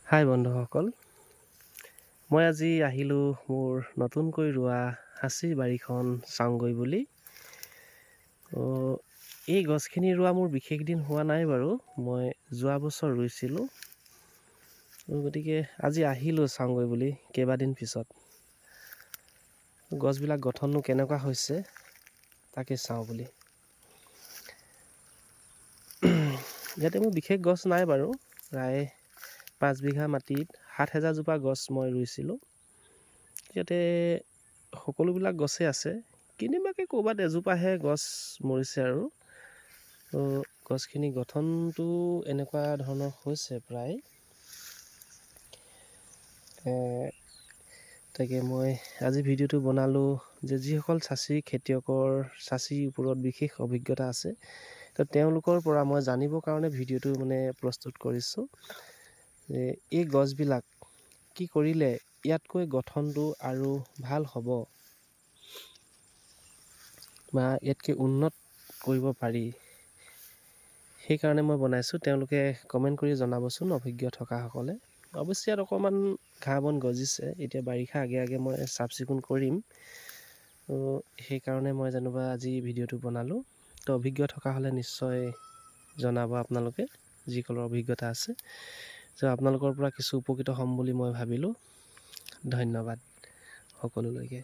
হাই বন্ধুসকল, মই আজি আহিলোঁ মোৰ নতুনকৈ ৰোৱা সাঁচি বাৰীখন চাওঁগৈ বুলি। এই গছখিনি ৰোৱা মোৰ বিশেষ দিন হোৱা নাই বাৰু, মই যোৱা বছৰ ৰুইছিলোঁ। গতিকে আজি আহিলোঁ চাওঁগৈ বুলি কেইবাদিন পিছত। গছবিলাক গঠননো কেনেকুৱা হৈছে তাকে চাওঁ বুলি। ইয়াতে মোৰ বিশেষ গছ নাই বাৰু, প্ৰায় 5 বিঘা মাটিত 7,000 জোপা গছ মই ৰুইছিলোঁ। ইয়াতে সকলোবিলাক গছেই আছে, কেনেবাকৈ ক'ৰবাত এজোপাহে গছ মৰিছে আৰু। গছখিনি গঠনটো এনেকুৱা ধৰণৰ হৈছে প্ৰায়। তাকে মই আজি ভিডিঅ'টো বনালোঁ যে যিসকল চাচি খেতিয়কৰ চাচিৰ ওপৰত বিশেষ অভিজ্ঞতা আছে, তো তেওঁলোকৰ পৰা মই জানিবৰ কাৰণে ভিডিঅ'টো প্ৰস্তুত কৰিছোঁ। এই গছবিলাক কি কৰিলে ইয়াতকৈ গঠনটো আৰু ভাল হ'ব বা ইয়াতকৈ উন্নত কৰিব পাৰি, সেইকাৰণে মই বনাইছোঁ। তেওঁলোকে কমেণ্ট কৰি জনাবচোন, অভিজ্ঞ থকাসকলে। অৱশ্যে ইয়াত অকণমান ঘাঁহ বন গজিছে, এতিয়া বাৰিষা আগে আগে মই চাফ চিকুণ কৰিম। সেইকাৰণে মই যেনিবা আজি ভিডিঅ'টো বনালোঁ। তো অভিজ্ঞ থকা হ'লে নিশ্চয় জনাব আপোনালোকে, যিসকলৰ অভিজ্ঞতা আছে। আপোনালোকৰ পৰা কিছু উপকৃত হ'ম বুলি মই ভাবিলোঁ। ধন্যবাদ সকলোলৈকে।